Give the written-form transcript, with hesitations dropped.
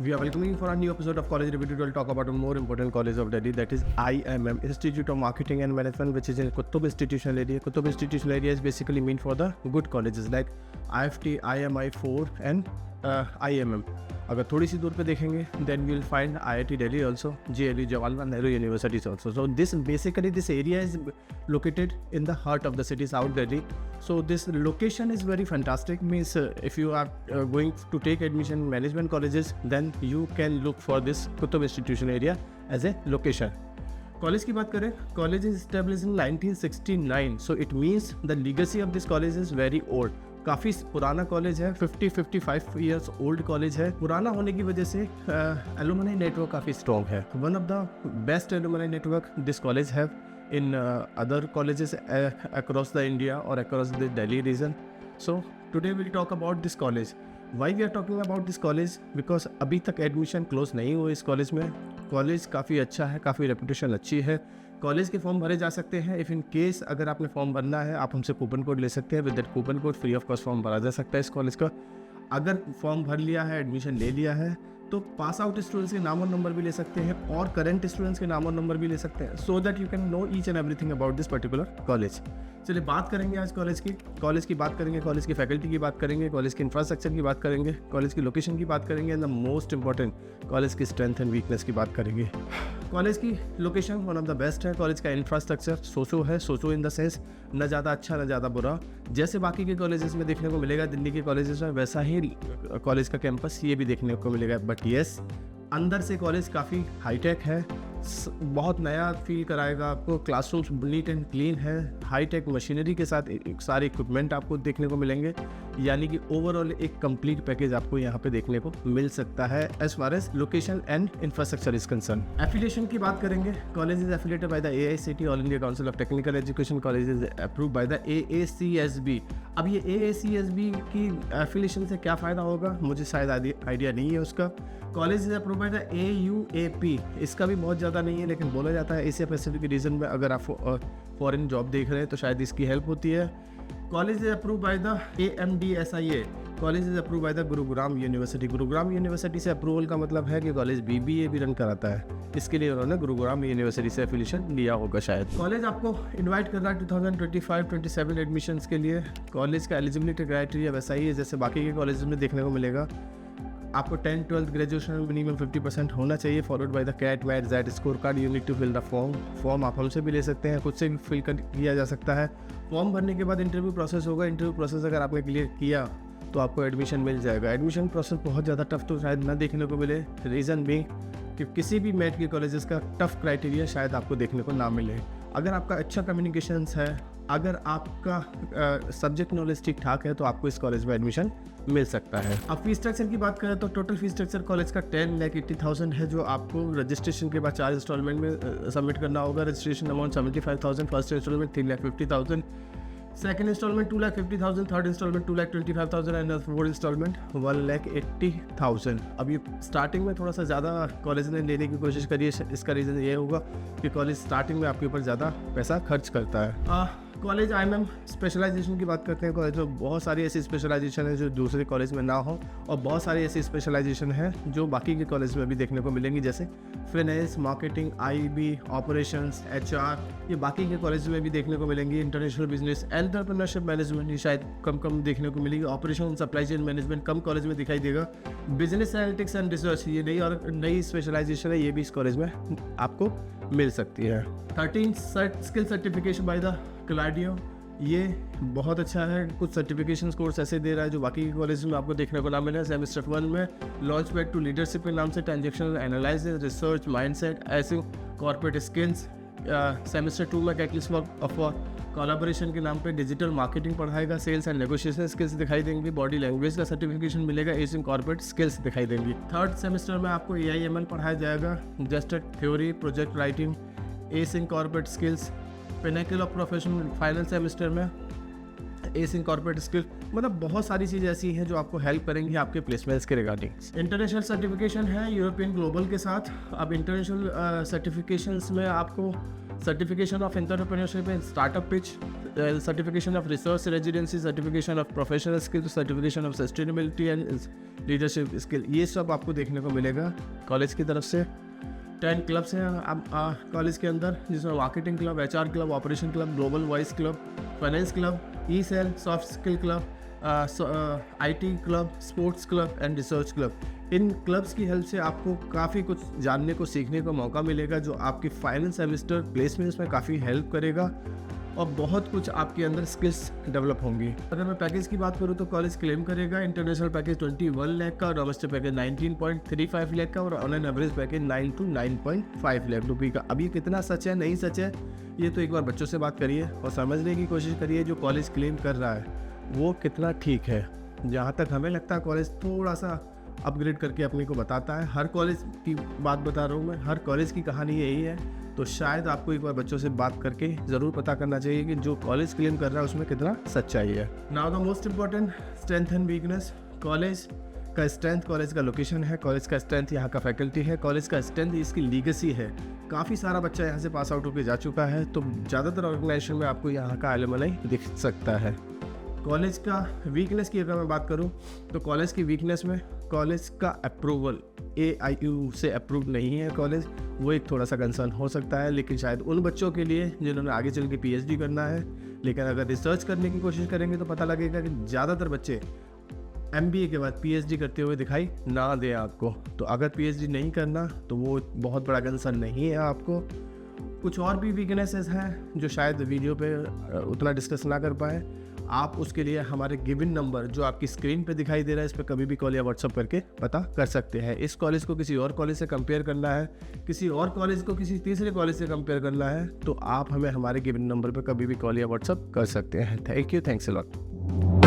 We are welcoming you for a new episode of College Review. We'll talk about a more important college of Delhi, that is IMM, Institute of Marketing and Management, which is in Qutub Institutional Area. Qutub Institutional Area is basically meant for the good colleges like IFT, IMI4 and IMM. अगर थोड़ी सी दूर पे देखेंगे then we'll find IIT Delhi also, JLU Jawaharlal Nehru Universities also. So this area is located in the heart of the city, South Delhi. So this location is very fantastic. Means if you are going to take admission in management colleges, then you can look for this Qutub Institution area as a location. College की बात करें, college is establish in 1969, so it means the legacy of this college is very old. काफ़ी पुराना college है, 50-55 years old college है. पुराना होने की वजह से एलुमनी नेटवर्क काफ़ी स्ट्रॉन्ग है. One of the best alumni network this college have in other colleges across the India और across the Delhi region. So today will talk about this college. Why we are talking about this college? Because अभी तक admission close नहीं हुआ इस college में. College काफ़ी अच्छा है, काफ़ी रेपुटेशन अच्छी है. कॉलेज के फॉर्म भरे जा सकते हैं. इफ़ इन केस अगर आपने फॉर्म भरना है, आप हमसे कूपन कोड ले सकते हैं. With that coupon code free of cost form भरा जा सकता है इस कॉलेज का. अगर फॉर्म भर लिया है, एडमिशन ले लिया है, तो पास आउट स्टूडेंट्स के नाम और नंबर भी ले सकते हैं और करंट स्टूडेंट्स के नाम और नंबर भी ले सकते हैं, so that you can know each and everything about this particular college. चलिए बात करेंगे आज कॉलेज की बात करेंगे, कॉलेज की फैकल्टी की बात करेंगे, कॉलेज के इंफ्रास्ट्रक्चर की बात करेंगे, कॉलेज की लोकेशन की बात करेंगे and the most important college की स्ट्रेंथ एंड वीकनेस की बात करेंगे. कॉलेज की location one of the best है. कॉलेज का इंफ्रास्ट्रक्चर सोचो है, सोचो इन द सेंस न ज़्यादा अच्छा न ज़्यादा बुरा. जैसे बाकी के कॉलेजेस में देखने को मिलेगा दिल्ली के कॉलेजेस में, वैसा ही कॉलेज का कैंपस ये भी देखने को मिलेगा. बट येस, अंदर से कॉलेज काफ़ी हाईटेक है, बहुत नया फील कराएगा आपको. क्लासरूम्स नीट एंड क्लीन है, हाईटेक मशीनरी के साथ सारे इक्विपमेंट आपको देखने को मिलेंगे. यानी कि ओवरऑल एक कंप्लीट पैकेज आपको यहाँ पे देखने को मिल सकता है as far as location and infrastructure is concern. Affiliation की बात करेंगे, college is affiliated by the AICTE, all India council of technical education. College is approved by the AACSB. अब ये AACSB की एफिलिएशन से क्या फ़ायदा होगा, मुझे शायद आइडिया नहीं है उसका. College is approved by the AUAP. इसका भी बहुत ज़्यादा नहीं है, लेकिन बोला जाता है एशिया पैसिफिक रीजन में अगर आप फॉरेन जॉब देख रहे हैं तो शायद इसकी हेल्प होती है. College is approved by the AMDSIA. College is approved by the Gurugram university. Gurugram university से अप्रूवल का मतलब है कि कॉलेज BBA भी रन कराता है. इसके लिए उन्होंने गुरुग्राम यूनिवर्सिटी से एफिलिएशन लिया होगा शायद. कॉलेज आपको इनवाइट कर रहा है 2025-27 एडमिशन्स के लिए. कॉलेज का एलिजिबिलिटी क्राइटेरिया वैसा ही है जैसे बाकी के कॉलेज में देखने को मिलेगा. आपको 10th-12th ग्रेजुएशन में मिनिमम 50% होना चाहिए, followed by the CAT WAT ZET score card. You need to fill the form आप हमसे भी ले सकते हैं, खुद से भी फिल किया जा सकता है. फॉर्म भरने के बाद इंटरव्यू प्रोसेस होगा. इंटरव्यू प्रोसेस अगर आपने क्लियर किया तो आपको एडमिशन मिल जाएगा. एडमिशन प्रोसेस बहुत ज़्यादा टफ तो शायद ना देखने को मिले, रीज़न भी कि किसी भी मेट के कॉलेजेस का टफ क्राइटेरिया शायद आपको देखने को ना मिले. अगर आपका अच्छा कम्युनिकेशंस है, अगर आपका सब्जेक्ट नॉलेज ठीक ठाक है, तो आपको इस कॉलेज में एडमिशन मिल सकता है. अब फीस स्ट्रक्चर की बात करें तो टोटल फीस स्ट्रक्चर कॉलेज का 10,80,000 है, जो आपको रजिस्ट्रेशन के बाद 4 इंस्टॉलमेंट में सबमिट करना होगा. Registration amount 75,000, first instalment 3,50,000, second instalment 2,50,000, third instalment 2,25,000 and fourth instalment 1,80,000. अब ये स्टार्टिंग में थोड़ा सा ज़्यादा कॉलेज ने लेने की कोशिश करी है. इसका रीज़न ये होगा कि कॉलेज स्टार्टिंग में आपके ऊपर ज़्यादा पैसा खर्च करता है. कॉलेज IMM स्पेशलाइजेशन की बात करते हैं. कॉलेज में बहुत सारी ऐसी स्पेशलाइजेशन है जो दूसरे कॉलेज में ना हो, और बहुत सारी ऐसी स्पेशलाइजेशन है जो बाकी के कॉलेज में भी देखने को मिलेंगी, जैसे finance, marketing, IB, operations, HR. ये बाकी के कॉलेज में भी देखने को मिलेंगी. इंटरनेशनल बिजनेस, एंटरप्रेन्योरशिप मैनेजमेंट ये शायद कम देखने को मिलेगी. ऑपरेशन सप्लाई चेन मैनेजमेंट कम कॉलेज में दिखाई देगा. बिजनेस एनालिटिक्स एंड रिसर्च ये नई स्पेशलाइजेशन है, ये भी इस कॉलेज में आपको मिल सकती है. 13 स्किल सर्टिफिकेशन बाय द क्लाडियो, ये बहुत अच्छा है. कुछ सर्टिफिकेशन कोर्स ऐसे दे रहा है जो बाकी के कॉलेज में आपको देखने को ना मिले. सेमेस्टर 1 में लॉन्च पैड टू लीडरशिप के नाम से ट्रांजेक्शनल एनालिसिस, रिसर्च, माइंडसेट, ऐसे कॉर्पोरेट स्किल्स. सेमेस्टर 2 में कैटलिस्ट ऑफ कोलैबोरेशन के नाम पे डिजिटल मार्केटिंग पढ़ाएगा. सेल्स एंड नेगोशिएशन स्किल्स दिखाई देंगी. बॉडी लैंग्वेज का सर्टिफिकेशन मिलेगा. एसियन कॉर्पोरेट स्किल्स दिखाई देंगी. थर्ड सेमेस्टर में आपको AIML पढ़ाया जाएगा. Just theory, project writing, Asian corporate skills. Pinnacle of professional final semester में एसियन कॉर्पोरेट स्किल. मतलब बहुत सारी चीज़ें ऐसी हैं जो आपको हेल्प करेंगी आपके प्लेसमेंट्स के रिगार्डिंग. इंटरनेशनल सर्टिफिकेशन है यूरोपियन ग्लोबल के साथ. अब इंटरनेशनल सर्टिफिकेशंस में आपको certification of entrepreneurship and startup pitch, certification of research residency, certification of professional skill, certification of sustainability and leadership skill, ये सब आपको देखने को मिलेगा कॉलेज की तरफ से। 10 क्लब्स हैं कॉलेज के अंदर, जिसमें marketing club, HR club, operation club, global voice club, finance club, ई-सेल, soft skill club, IT club, sports club and research club. In clubs की हेल्प से आपको काफ़ी कुछ जानने को, सीखने को मौका मिलेगा, जो आपकी फाइनल सेमेस्टर प्लेसमेंट्स में काफ़ी हेल्प करेगा और बहुत कुछ आपके अंदर स्किल्स डेवलप होंगी। अगर मैं पैकेज की बात करूँ तो कॉलेज क्लेम करेगा इंटरनेशनल पैकेज 21 लाख का, डोमेस्टिक पैकेज 19.35 लाख का और on an average package 9 to 9.5 lakh रुपये का। अब ये कितना सच है नहीं सच है, ये तो एक बार बच्चों से बात करिए और समझने की कोशिश करिए जो कॉलेज क्लेम कर रहा है वो कितना ठीक है। जहाँ तक हमें लगता है कॉलेज थोड़ा सा अपग्रेड करके अपने को बताता है। हर कॉलेज की बात बता रहा हूँ मैं, हर कॉलेज की कहानी यही है। तो शायद आपको एक बार बच्चों से बात करके ज़रूर पता करना चाहिए कि जो कॉलेज क्लेम कर रहा है उसमें कितना सच्चाई है। Now the most important, strength and weakness. College का स्ट्रेंथ कॉलेज का लोकेशन है, कॉलेज का स्ट्रेंथ यहाँ का फैकल्टी है, कॉलेज का स्ट्रेंथ इसकी लीगेसी है। काफ़ी सारा बच्चा यहाँ से पास आउट होकर जा चुका है, तो ज़्यादातर ऑर्गेनाइजेशन में आपको यहाँ का एलुमनी दिख सकता है। कॉलेज का वीकनेस की अगर मैं बात करूं तो कॉलेज की वीकनेस में कॉलेज का अप्रूवल AIU से अप्रूव नहीं है कॉलेज, वो एक थोड़ा सा कंसर्न हो सकता है। लेकिन शायद उन बच्चों के लिए जिन्होंने आगे चल के PhD करना है, लेकिन अगर रिसर्च करने की कोशिश करेंगे तो पता लगेगा कि ज़्यादातर बच्चे MBA के बाद PhD करते हुए दिखाई ना दे आपको। तो अगर PhD नहीं करना तो वो बहुत बड़ा कंसर्न नहीं है आपको। कुछ और भी वीकनेसेस हैं जो शायद वीडियो पे उतना डिस्कस ना कर पाए, आप उसके लिए हमारे गिवन नंबर जो आपकी स्क्रीन पे दिखाई दे रहा है इस पर कभी भी कॉल या व्हाट्सअप करके पता कर सकते हैं। इस कॉलेज को किसी और कॉलेज से कंपेयर करना है, किसी और कॉलेज को किसी तीसरे कॉलेज से कंपेयर करना है, तो आप हमें हमारे गिवन नंबर पर कभी भी कॉल या व्हाट्सअप कर सकते हैं। Thank you, thanks a lot.